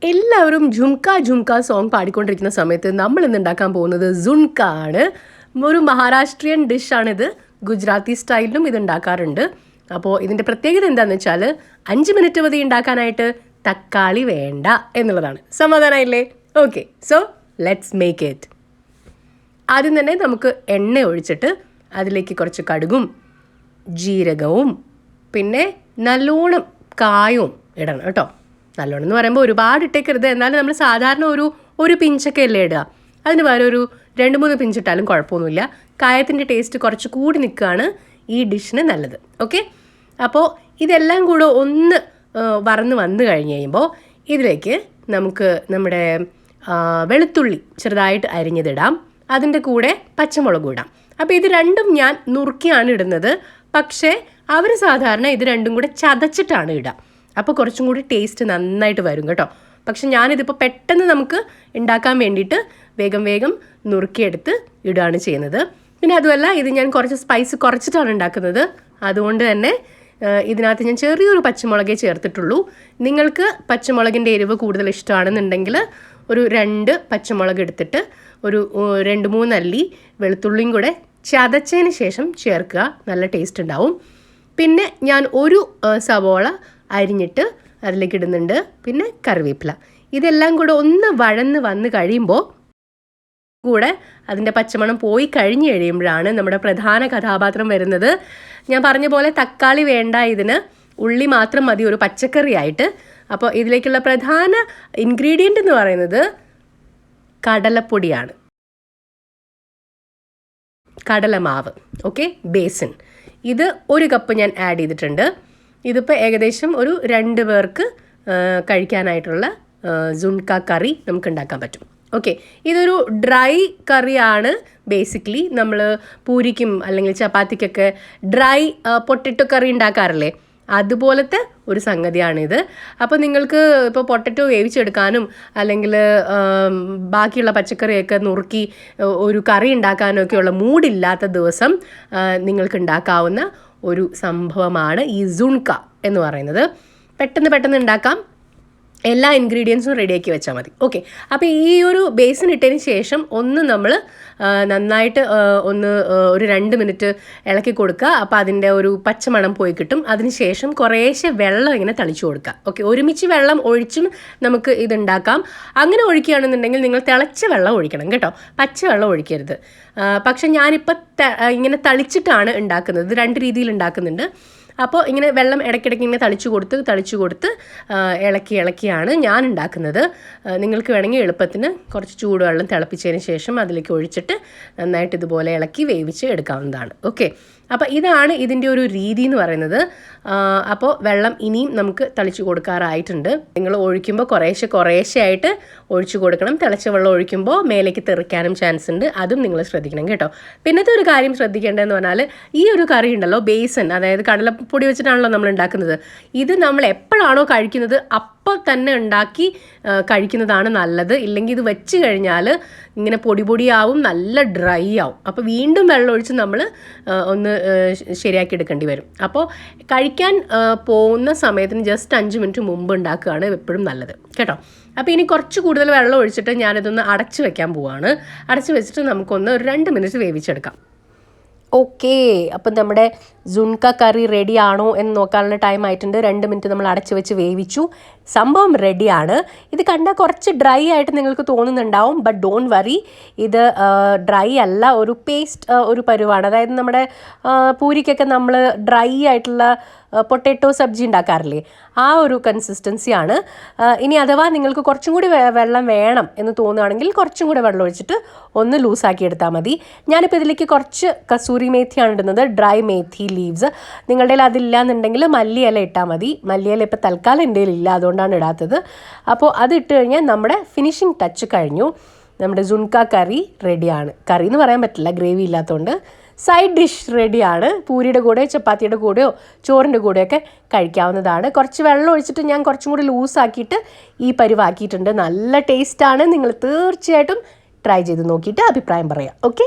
എല്ലാവരും ജുംക ജുംക സോങ് പാടിക്കൊണ്ടിരിക്കുന്ന സമയത്ത് നമ്മൾ ഇന്ന് ഉണ്ടാക്കാൻ പോകുന്നത് സുൺക ആണ്. ഒരു മഹാരാഷ്ട്രീയൻ ഡിഷാണിത്. ഗുജറാത്തി സ്റ്റൈലിലും ഇത് ഉണ്ടാക്കാറുണ്ട്. അപ്പോൾ ഇതിൻ്റെ പ്രത്യേകത എന്താണെന്ന് വെച്ചാൽ 5 മിനിറ്റ് മതി ഉണ്ടാക്കാനായിട്ട്, തക്കാളി വേണ്ട എന്നുള്ളതാണ്. സമാധാനമായില്ലേ? Okay, so let's make it. ആദ്യം തന്നെ നമുക്ക് എണ്ണ ഒഴിച്ചിട്ട് അതിലേക്ക് കുറച്ച് കടുകും ജീരകവും പിന്നെ നല്ലോണം കായവും ഇടണം കേട്ടോ. നല്ലോണം എന്ന് പറയുമ്പോൾ ഒരുപാട് ഇട്ടേക്കരുത്, എന്നാലും നമ്മൾ സാധാരണ ഒരു പിഞ്ചൊക്കെ അല്ലേ ഇടുക. അതിന് പകരം ഒരു 2-3 പിഞ്ചിട്ടാലും കുഴപ്പമൊന്നുമില്ല. കായത്തിൻ്റെ ടേസ്റ്റ് കുറച്ച് കൂടി നിൽക്കുകയാണ് ഈ ഡിഷിന് നല്ലത്. ഓക്കെ, അപ്പോൾ ഇതെല്ലാം കൂടെ ഒന്ന് വറന്ന് വന്നു കഴിഞ്ഞ് കഴിയുമ്പോൾ ഇതിലേക്ക് നമുക്ക് നമ്മുടെ വെളുത്തുള്ളി ചെറുതായിട്ട് അരിഞ്ഞതിടാം. അതിൻ്റെ കൂടെ പച്ചമുളകും ഇടാം. അപ്പോൾ ഇത് രണ്ടും ഞാൻ നുറുക്കിയാണ് ഇടുന്നത്. പക്ഷേ അവർ സാധാരണ ഇത് രണ്ടും കൂടെ ചതച്ചിട്ടാണ് ഇടുക. അപ്പോൾ കുറച്ചും കൂടി ടേസ്റ്റ് നന്നായിട്ട് വരും കേട്ടോ. പക്ഷെ ഞാനിതിപ്പോൾ പെട്ടെന്ന് നമുക്ക് ഉണ്ടാക്കാൻ വേണ്ടിയിട്ട് വേഗം നുറുക്കിയെടുത്ത് ഇടുകയാണ് ചെയ്യുന്നത്. പിന്നെ അതുമല്ല, ഇത് ഞാൻ കുറച്ച് സ്പൈസ് കുറച്ചിട്ടാണ് ഉണ്ടാക്കുന്നത്. അതുകൊണ്ട് തന്നെ ഇതിനകത്ത് ഞാൻ ചെറിയൊരു പച്ചമുളകേ ചേർത്തിട്ടുള്ളൂ. നിങ്ങൾക്ക് പച്ചമുളകിൻ്റെ എരിവ് കൂടുതൽ ഇഷ്ടമാണെന്നുണ്ടെങ്കിൽ ഒരു 2 പച്ചമുളക് എടുത്തിട്ട് ഒരു 2-3 അല്ലി വെളുത്തുള്ളിയും കൂടെ ചതച്ചതിന് ശേഷം ചേർക്കുക. നല്ല ടേസ്റ്റ് ഉണ്ടാവും. പിന്നെ ഞാൻ ഒരു സവോള അരിഞ്ഞിട്ട് അതിലേക്ക് ഇടുന്നുണ്ട്. പിന്നെ കറിവേപ്പില. ഇതെല്ലാം കൂടെ ഒന്ന് വഴന്ന് വന്ന് കഴിയുമ്പോൾ കൂടെ അതിൻ്റെ പച്ചമണം പോയി കഴിഞ്ഞ് കഴിയുമ്പോഴാണ് നമ്മുടെ പ്രധാന കഥാപാത്രം വരുന്നത്. ഞാൻ പറഞ്ഞ പോലെ തക്കാളി വേണ്ട, ഇതിന് ഉള്ളി മാത്രം മതി ഒരു പച്ചക്കറി ആയിട്ട്. അപ്പോൾ ഇതിലേക്കുള്ള പ്രധാന ഇൻഗ്രീഡിയൻ്റ് എന്ന് പറയുന്നത് കടലപ്പൊടിയാണ്, കടലമാവ്. ഓക്കെ, ബേസൻ. ഇത് 1 കപ്പ് ഞാൻ ആഡ് ചെയ്തിട്ടുണ്ട്. ഇതിപ്പോൾ ഏകദേശം ഒരു 2 പേർക്ക് കഴിക്കാനായിട്ടുള്ള സുൺക കറി നമുക്ക് ഉണ്ടാക്കാൻ പറ്റും. ഓക്കെ, ഇതൊരു ഡ്രൈ കറിയാണ്. ബേസിക്കലി നമ്മൾ പൂരിക്കും അല്ലെങ്കിൽ ചപ്പാത്തിക്കൊക്കെ ഡ്രൈ പൊട്ടറ്റോ കറി ഉണ്ടാക്കാറില്ലേ, അതുപോലത്തെ ഒരു സംഗതിയാണിത്. അപ്പോൾ നിങ്ങൾക്ക് ഇപ്പോൾ പൊട്ടറ്റോ വേവിച്ചെടുക്കാനും അല്ലെങ്കിൽ ബാക്കിയുള്ള പച്ചക്കറിയൊക്കെ നുറുക്കി ഒരു കറി ഉണ്ടാക്കാനൊക്കെയുള്ള മൂഡില്ലാത്ത ദിവസം നിങ്ങൾക്ക് ഉണ്ടാക്കാവുന്ന ഒരു സംഭവമാണ് ഈ സുൺക എന്ന് പറയുന്നത്. പെട്ടെന്ന് ഉണ്ടാക്കാം. എല്ലാ ഇൻഗ്രീഡിയൻസും റെഡിയാക്കി വെച്ചാൽ മതി. ഓക്കെ, അപ്പോൾ ഈ ഒരു ബേസൻ ഇട്ടതിന് ശേഷം ഒന്ന് നമ്മൾ നന്നായിട്ട് ഒരു 2 മിനിറ്റ് ഇളക്കി കൊടുക്കുക. അപ്പോൾ അതിൻ്റെ ഒരു പച്ചമണം പോയി കിട്ടും. അതിന് ശേഷം കുറേശ്ശെ വെള്ളം ഇങ്ങനെ തളിച്ചു കൊടുക്കുക. ഓക്കെ, ഒരുമിച്ച് വെള്ളം ഒഴിച്ചും നമുക്ക് ഇതുണ്ടാക്കാം. അങ്ങനെ ഒഴിക്കുകയാണെന്നുണ്ടെങ്കിൽ നിങ്ങൾ തിളച്ച വെള്ളം ഒഴിക്കണം കേട്ടോ, പച്ചവെള്ളം ഒഴിക്കരുത്. പക്ഷെ ഞാനിപ്പോൾ ഇങ്ങനെ തളിച്ചിട്ടാണ് ഉണ്ടാക്കുന്നത്. 2 രീതിയിൽ ഉണ്ടാക്കുന്നുണ്ട്. അപ്പോൾ ഇങ്ങനെ വെള്ളം ഇടയ്ക്കിടയ്ക്ക് ഇങ്ങനെ തളിച്ചു കൊടുത്ത് ഇളക്കിയാണ് ഞാൻ ഉണ്ടാക്കുന്നത്. നിങ്ങൾക്ക് വേണമെങ്കിൽ എളുപ്പത്തിന് കുറച്ച് ചൂടുവെള്ളം തിളപ്പിച്ചതിന് ശേഷം അതിലേക്ക് ഒഴിച്ചിട്ട് നന്നായിട്ട് ഇതുപോലെ ഇളക്കി വേവിച്ച് എടുക്കാവുന്നതാണ്. ഓക്കെ, അപ്പോൾ ഇതാണ് ഇതിൻ്റെ ഒരു രീതി എന്ന് പറയുന്നത്. അപ്പോൾ വെള്ളം ഇനിയും നമുക്ക് തളിച്ചു കൊടുക്കാറായിട്ടുണ്ട്. നിങ്ങൾ ഒഴിക്കുമ്പോൾ കുറേശ്ശെ ആയിട്ട് ഒഴിച്ചു കൊടുക്കണം. തിളച്ച വെള്ളം ഒഴിക്കുമ്പോൾ മേലേക്ക് തെറിക്കാനും ചാൻസ് ഉണ്ട്. അതും നിങ്ങൾ ശ്രദ്ധിക്കണം കേട്ടോ. പിന്നത്തെ ഒരു കാര്യം ശ്രദ്ധിക്കേണ്ടതെന്ന് പറഞ്ഞാൽ, ഈ ഒരു കറി ഉണ്ടല്ലോ, ബേസൻ, അതായത് കടലപ്പൊടി വെച്ചിട്ടാണല്ലോ നമ്മൾ ഉണ്ടാക്കുന്നത്. ഇത് നമ്മൾ എപ്പോഴാണോ കഴിക്കുന്നത് അപ്പോൾ തന്നെ ഉണ്ടാക്കി കഴിക്കുന്നതാണ് നല്ലത്. ഇല്ലെങ്കിൽ ഇത് വെച്ച് കഴിഞ്ഞാൽ ഇങ്ങനെ പൊടിയാവും, നല്ല ഡ്രൈ ആവും. അപ്പോൾ വീണ്ടും വെള്ളം ഒഴിച്ച് നമ്മൾ ഒന്ന് ശരിയാക്കി എടുക്കേണ്ടി വരും. അപ്പോൾ കഴിക്കാൻ പോകുന്ന സമയത്തിന് ജസ്റ്റ് 5 മിനിറ്റ് മുമ്പ് ഉണ്ടാക്കുകയാണ് എപ്പോഴും നല്ലത് കേട്ടോ. അപ്പോൾ ഇനി കുറച്ച് കൂടുതൽ വെള്ളം ഒഴിച്ചിട്ട് ഞാനിതൊന്ന് അടച്ച് വെക്കാൻ പോവുകയാണ്. അടച്ച് വെച്ചിട്ട് നമുക്കൊന്ന് ഒരു 2 മിനിറ്റ് വേവിച്ചെടുക്കാം. ഓക്കെ, അപ്പം നമ്മുടെ സുൺക കറി റെഡി ആണോ എന്ന് നോക്കാനുള്ള ടൈം ആയിട്ടുണ്ട്. 2 മിനിറ്റ് നമ്മൾ അടച്ച് വെച്ച് വേവിച്ചു. സംഭവം റെഡിയാണ്. ഇത് കണ്ടാൽ കുറച്ച് ഡ്രൈ ആയിട്ട് നിങ്ങൾക്ക് തോന്നുന്നുണ്ടാവും. ബട്ട് ഡോണ്ട് വറി, ഇത് ഡ്രൈ അല്ല, ഒരു പേസ്റ്റ് ഒരു പരുവാണ്. അതായത് നമ്മുടെ പൂരിക്കൊക്കെ നമ്മൾ ഡ്രൈ ആയിട്ടുള്ള പൊട്ടറ്റോ സബ്ജി ഉണ്ടാക്കാറില്ലേ, ആ ഒരു കൺസിസ്റ്റൻസിയാണ്. ഇനി അഥവാ നിങ്ങൾക്ക് കുറച്ചും കൂടി വെള്ളം വേണം എന്ന് തോന്നുകയാണെങ്കിൽ കുറച്ചും കൂടി വെള്ളം ഒഴിച്ചിട്ട് ഒന്ന് ലൂസാക്കി എടുത്താൽ മതി. ഞാനിപ്പോൾ ഇതിലേക്ക് കുറച്ച് കസൂരി മേത്തിയാണ് ഇടുന്നത്, ഡ്രൈ മേത്തി ലീവ്സ്. നിങ്ങളുടെ കയ്യിൽ അതില്ല എന്നുണ്ടെങ്കിൽ മല്ലിയില ഇട്ടാൽ മതി. മല്ലിയില ഇപ്പോൾ തൽക്കാലം എൻ്റെ കയ്യിൽ ഇല്ല, അതുകൊണ്ടാണ് ഇടാത്തത്. അപ്പോൾ അത് ഇട്ട് കഴിഞ്ഞാൽ നമ്മുടെ ഫിനിഷിങ് ടച്ച് കഴിഞ്ഞു. നമ്മുടെ സുൺക കറി റെഡിയാണ്. കറി എന്ന് പറയാൻ പറ്റില്ല, ഗ്രേവി ഇല്ലാത്തതുകൊണ്ട്. സൈഡ് ഡിഷ് റെഡിയാണ്. പൂരിയുടെ കൂടെയോ ചപ്പാത്തിയുടെ കൂടെയോ ചോറിൻ്റെ കൂടെയൊക്കെ കഴിക്കാവുന്നതാണ്. കുറച്ച് വെള്ളം ഒഴിച്ചിട്ട് ഞാൻ കുറച്ചും കൂടി ലൂസാക്കിയിട്ട് ഈ പരിവാക്കിയിട്ടുണ്ട്. നല്ല ടേസ്റ്റാണ്. നിങ്ങൾ തീർച്ചയായിട്ടും ട്രൈ ചെയ്ത് നോക്കിയിട്ട് അഭിപ്രായം പറയാം. ഓക്കെ.